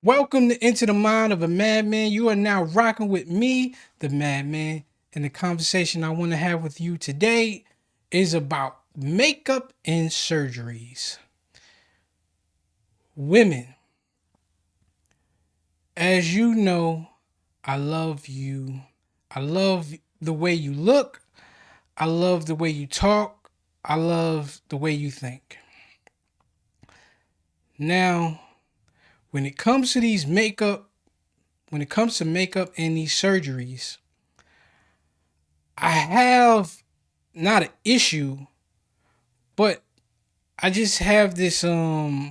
Welcome to Into the Mind of a Madman. You are now rocking with me, the Madman, and the conversation I want to have with you today is about makeup and surgeries. Women, as you know, I love you. I love the way you look. I love the way you talk. I love the way you think. Now, when it comes to these makeup, when it comes to makeup and these surgeries, I have not an issue, but I just have this I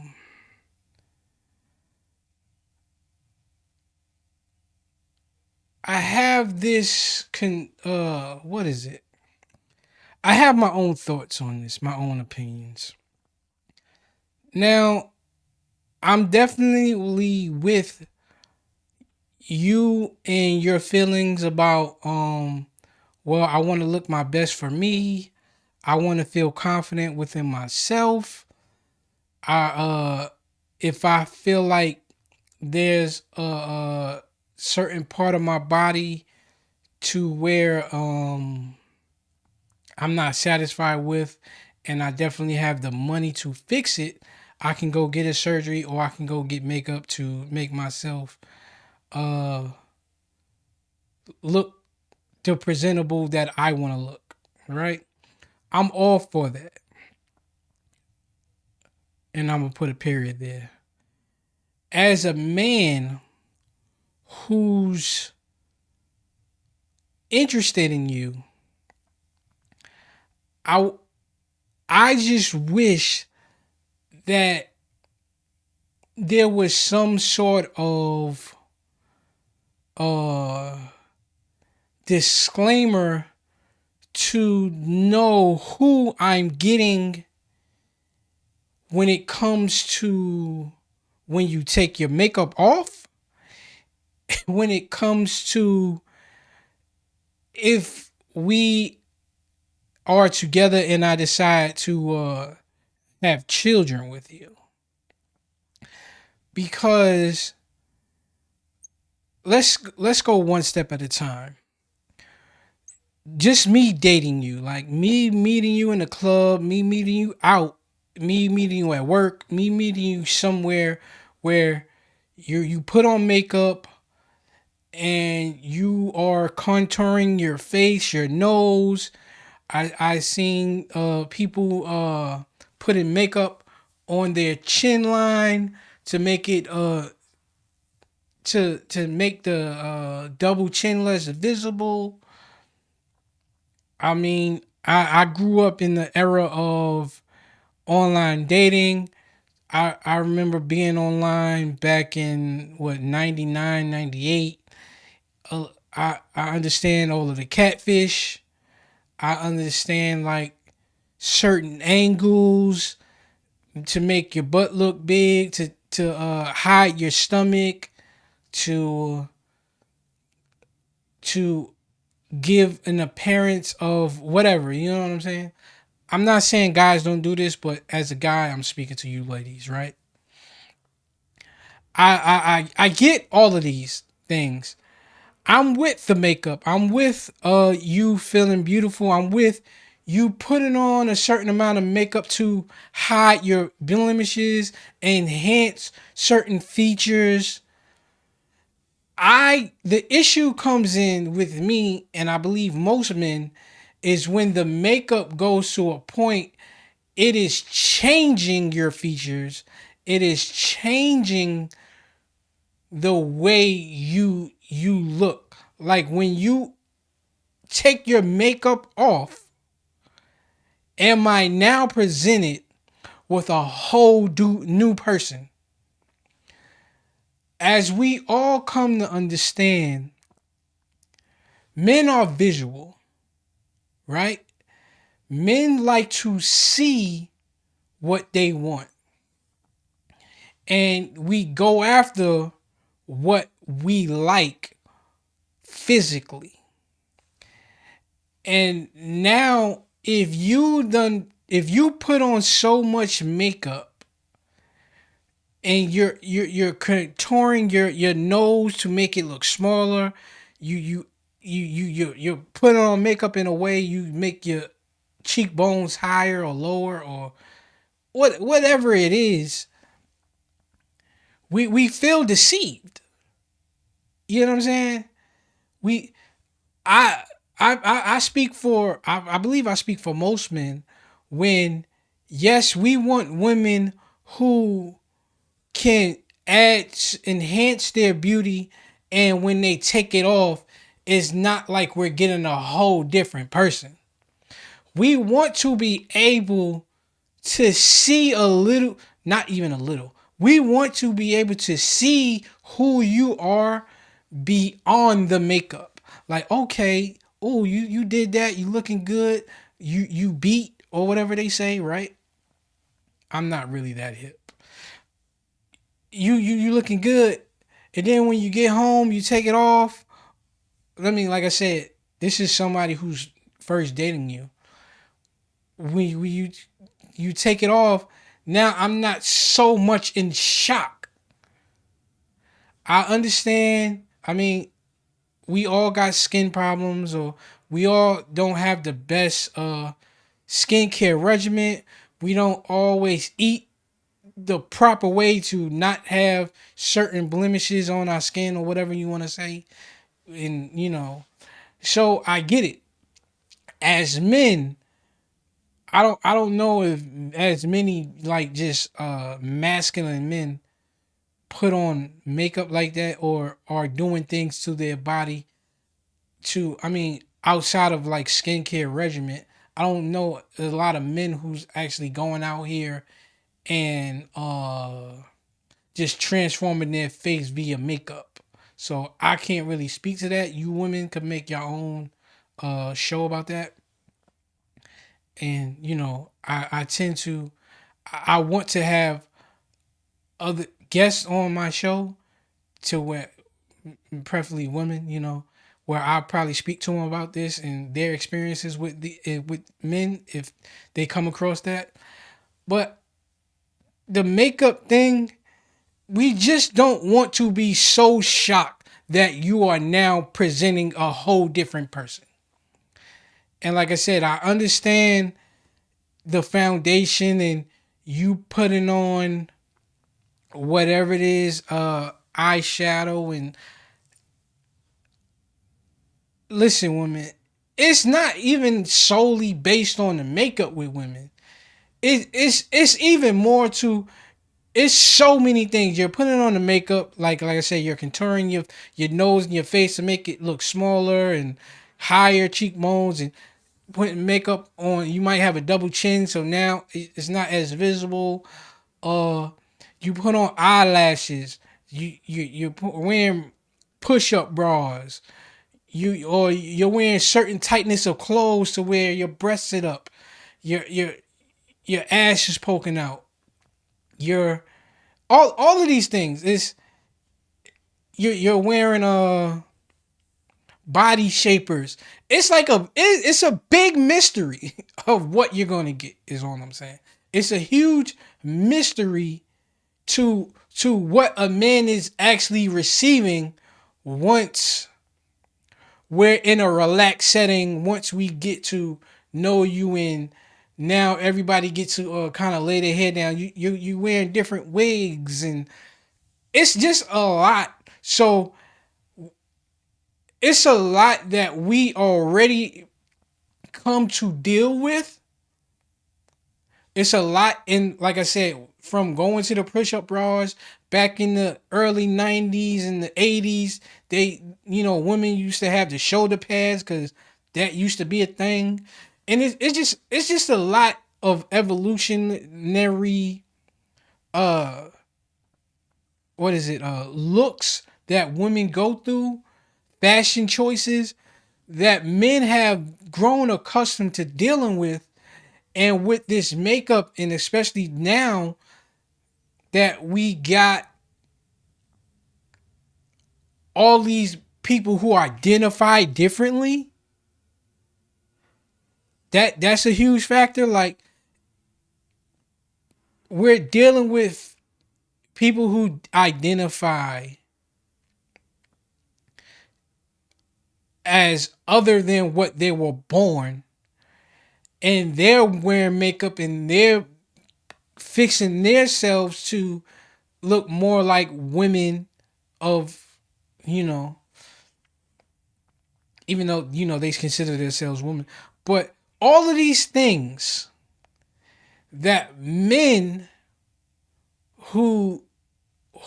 have this what is it? I have my own thoughts on this, my own opinions. Now, I'm definitely with you and your feelings about well, I want to look my best for me. I want to feel confident within myself. I if I feel like there's a certain part of my body to where I'm not satisfied with, and I definitely have the money to fix it, I can go get a surgery or I can go get makeup to make myself uh look the presentable that I want to look. Right? I'm all for that, and I'm gonna put a period there. As a man who's interested in you, I I just wish that there was some sort of uh disclaimer to know who I'm getting when it comes to when you take your makeup off, when it comes to if we are together and I decide to have children with you. Because let's go one step at a time. Just me dating you, like me meeting you in the club, me meeting you out, me meeting you at work, me meeting you somewhere where you put on makeup and you are contouring your face, your nose. I seen people putting makeup on their chin line to make it to make the double chin less visible. I mean, I grew up in the era of online dating. I remember being online back in what 99, 98. I understand all of the catfish. I understand like certain angles to make your butt look big, to hide your stomach, to to give an appearance of whatever. You know what I'm saying? I'm not saying guys don't do this, but as a guy, I'm speaking to you ladies, right? I get all of these things. I'm with the makeup. I'm with you feeling beautiful. I'm with you putting on a certain amount of makeup to hide your blemishes, enhance certain features. The issue comes in with me, and I believe most men, is when the makeup goes to a point, it is changing your features. It is changing the way you look. Like when you take your makeup off, am I now presented with a whole new person? As we all come to understand, men are visual, right? Men like to see what they want, and we go after what we like physically. And now if you put on so much makeup, and you're contouring your nose to make it look smaller. You put on makeup in a way you make your cheekbones higher or lower or whatever it is. We feel deceived. You know what I'm saying? We I I speak for I believe I speak for most men when yes we want women who can enhance their beauty, and when they take it off it's not like we're getting a whole different person. We want to be able to see a little, not even a little, we want to be able to see who you are beyond the makeup. Like, okay, oh, you did that, you looking good, you beat or whatever they say, right? I'm not really that hip. You looking good, and then when you get home, you take it off. I mean, like I said, this is somebody who's first dating you. When you take it off, now I'm not so much in shock. I understand. I mean, we all got skin problems, or we all don't have the best skincare regimen. We don't always eat the proper way to not have certain blemishes on our skin or whatever you want to say. And so I get it. As men, I don't know if as many like just masculine men put on makeup like that or are doing things to their body to, I mean, outside of like skincare regimen. I don't know a lot of men who's actually going out here and just transforming their face via makeup. So I can't really speak to that. You women could make your own show about that. And I tend to I want to have other guests on my show to where preferably women, where I'll probably speak to them about this and their experiences with with men if they come across that. But the makeup thing, we just don't want to be so shocked that you are now presenting a whole different person. And like I said, I understand the foundation and you putting on whatever it is, eyeshadow. And listen, women, it's not even solely based on the makeup with women. It's even more to, it's so many things. You're putting on the makeup, like I said, you're contouring your nose and your face to make it look smaller and higher cheekbones, and putting makeup on. You might have a double chin, so now it's not as visible. Uh, you put on eyelashes. Wearing push up bras. You're wearing certain tightness of clothes to where your breasts sit up, your your ass is poking out. Your all of these things is you're wearing body shapers. It's like it's a big mystery of what you're gonna get. Is all I'm saying. It's a huge mystery to what a man is actually receiving once we're in a relaxed setting. Once we get to know you, and now everybody gets to kind of lay their head down. You wearing different wigs, and it's just a lot. So it's a lot that we already come to deal with. It's a lot, in like I said, from going to the push-up bras back in the early 90s and the 80s. They, women used to have the shoulder pads because that used to be a thing. And it's just a lot of evolutionary uh what is it, looks that women go through, fashion choices that men have grown accustomed to dealing with. And with this makeup, and especially now that we got all these people who identify differently, that's a huge factor. Like, we're dealing with people who identify as other than what they were born, and they're wearing makeup and they're fixing themselves to look more like women of, you know, even though, they consider themselves women. But all of these things that men who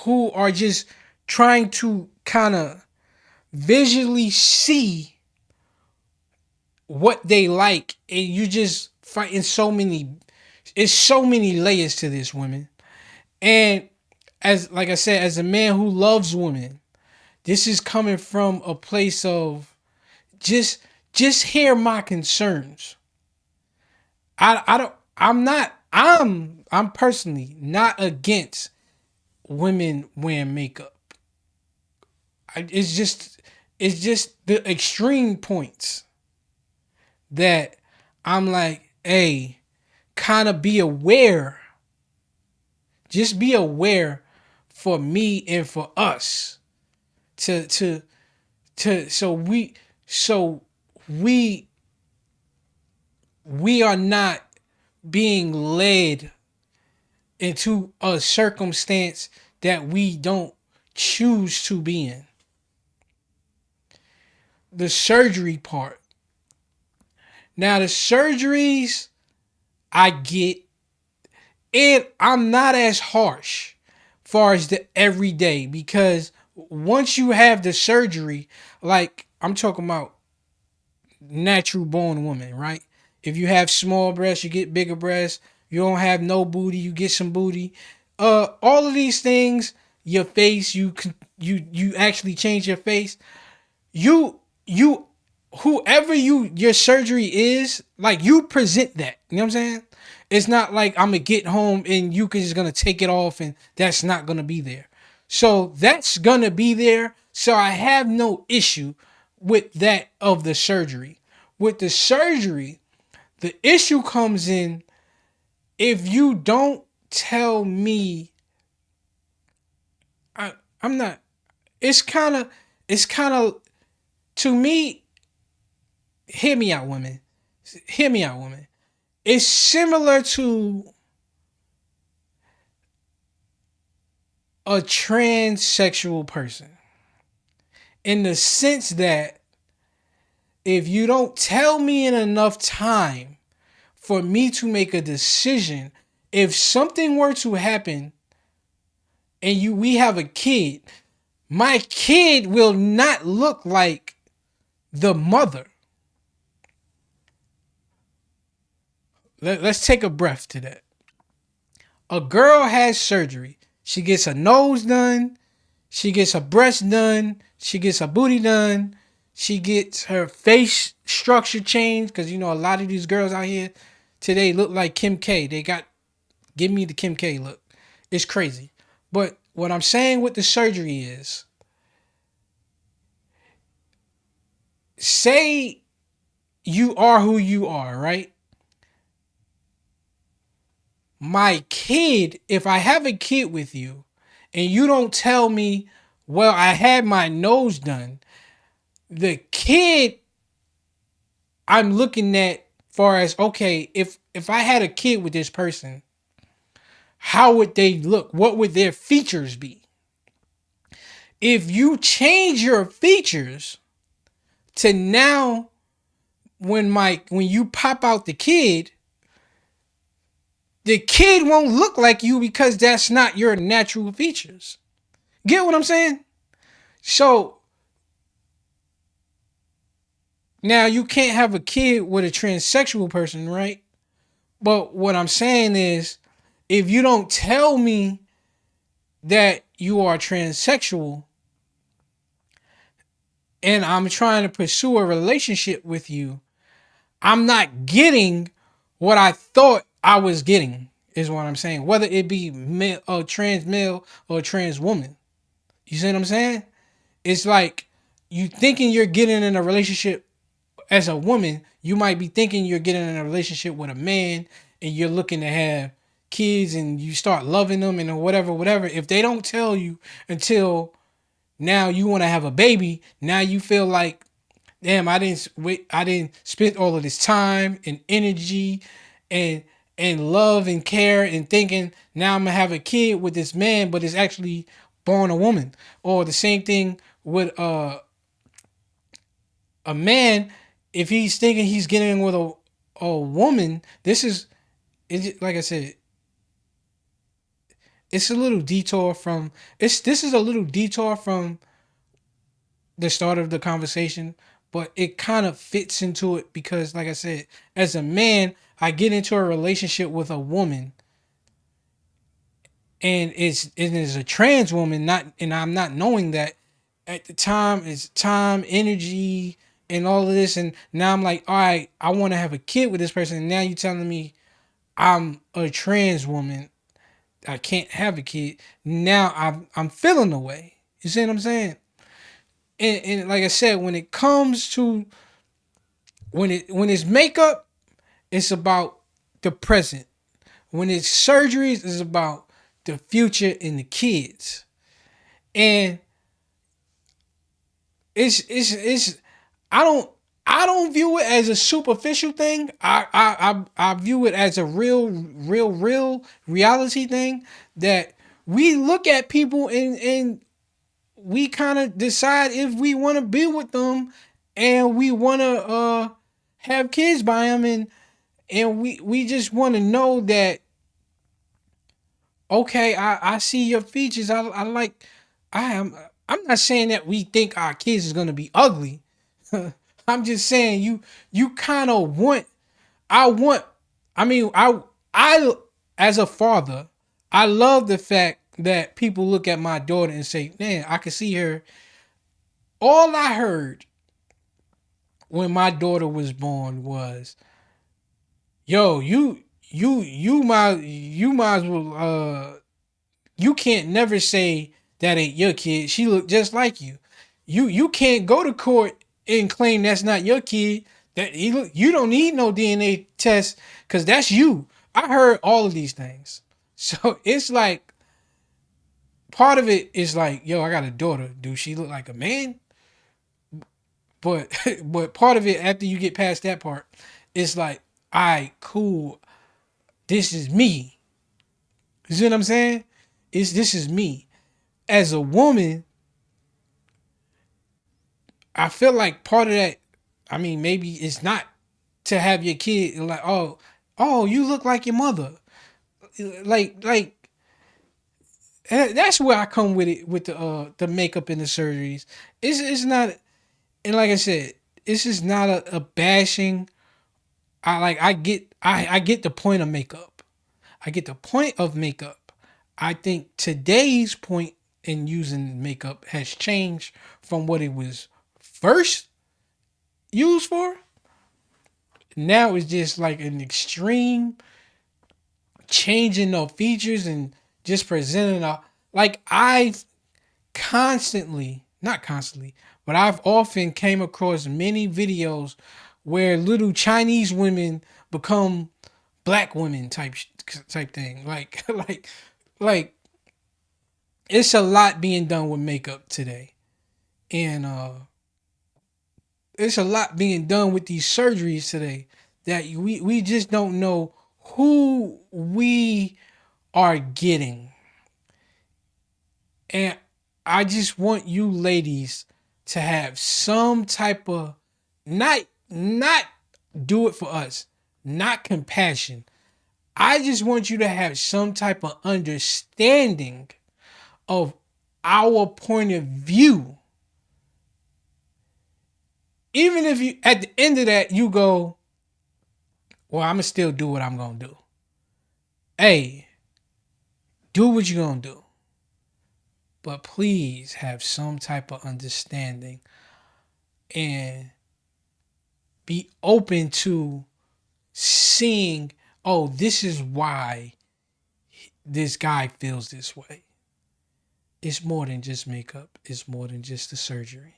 are just trying to kind of visually see what they like, and you just fighting so many, it's so many layers to this, women. And as like I said, as a man who loves women, this is coming from a place of just hear my concerns. I don't, I'm personally not against women wearing makeup. It's just the extreme points that I'm like, hey, kind of be aware. Just be aware for me and for us to so we we are not being led into a circumstance that we don't choose to be in. The surgery part. Now the surgeries I get, and I'm not as harsh far as the everyday, because once you have the surgery, like I'm talking about natural born woman, right? If you have small breasts, you get bigger breasts. You don't have no booty, you get some booty. All of these things, your face, you actually change your face. You whoever your surgery is, like, you present that. You know what I'm saying? It's not like I'm gonna get home and you can just gonna take it off and that's not gonna be there. So that's gonna be there. So I have no issue with that of the surgery. With the surgery, the issue comes in if you don't tell me. I, I'm not. It's kind of. It's kind of, to me. Hear me out, women. Hear me out, women. It's similar to a transsexual person in the sense that if you don't tell me in enough time for me to make a decision, if something were to happen and we have a kid, my kid will not look like the mother. Let's take a breath to that. A girl has surgery. She gets her nose done. She gets her breast done. She gets her booty done. She gets her face structure changed, because a lot of these girls out here today look like Kim K. They got, give me the Kim K look. It's crazy. But what I'm saying with the surgery is, say you are who you are, right? My kid, if I have a kid with you and you don't tell me, well, I had my nose done, the kid I'm looking at far as, okay, if I had a kid with this person, how would they look? What would their features be? If you change your features to now, when you pop out the kid won't look like you, because that's not your natural features. Get what I'm saying? So now you can't have a kid with a transsexual person, right? But what I'm saying is, if you don't tell me that you are transsexual and I'm trying to pursue a relationship with you, I'm not getting what I thought I was getting, is what I'm saying. Whether it be male, or trans male, or trans woman. You see what I'm saying? It's like, you thinking you're getting in a relationship as a woman, you might be thinking you're getting in a relationship with a man and you're looking to have kids and you start loving them and whatever, whatever, if they don't tell you until now you want to have a baby, now you feel like, damn, I didn't spend all of this time and energy and love and care and thinking now I'm gonna have a kid with this man, but it's actually born a woman. Or the same thing with a man, if he's thinking he's getting with a woman, this is like I said, it's a little detour from this is a little detour from the start of the conversation, but it kind of fits into it because, like I said, as a man, I get into a relationship with a woman, and it is a trans woman, not, and I'm not knowing that at the time. It's time, energy, and all of this, and now I'm like, all right, I want to have a kid with this person, and now you telling me I'm a trans woman, I can't have a kid. Now I'm feeling the way. You see what I'm saying? And like I said, when it comes to when it's makeup, it's about the present. When it's surgeries, it's about the future and the kids. And it's I don't I don't view it as a superficial thing. I view it as a real reality thing that we look at people and we kind of decide if we want to be with them and we want to have kids by them, and we just want to know that, okay, I see your features, I like, I am, I'm not saying that we think our kids is going to be ugly. I'm just saying you kind of want, I want, I mean, I as a father, I love the fact that people look at my daughter and say, man, I can see her. All I heard when my daughter was born was, yo, you might as well, you can't never say that ain't your kid. She looked just like you. You can't go to court and claim that's not your kid. That he look, you don't need no DNA test because that's you. I heard all of these things. So it's like, part of it is like, yo, I got a daughter. Do she look like a man? But but part of it, after you get past that part, it's like, all right, cool. This is me. You see what I'm saying? This is me. As a woman, I feel like part of that, I mean, maybe it's not to have your kid like, oh, you look like your mother. Like that's where I come with it, with the makeup and the surgeries. It's not, and like I said, it's just not a bashing. I get the point of makeup. I get the point of makeup. I think today's point in using makeup has changed from what it was first used for. Now it's just like an extreme changing of features and just presenting a, like, I've constantly, not constantly, but I've often came across many videos where little Chinese women become black women type thing. Like like it's a lot being done with makeup today. And it's a lot being done with these surgeries today that we just don't know who we are getting. And I just want you ladies to have some type of, not do it for us, not compassion. I just want you to have some type of understanding of our point of view. Even if you, at the end of that, you go, well, I'm going to still do what I'm going to do. Hey, do what you're going to do. But please have some type of understanding and be open to seeing, oh, this is why this guy feels this way. It's more than just makeup. It's more than just the surgery.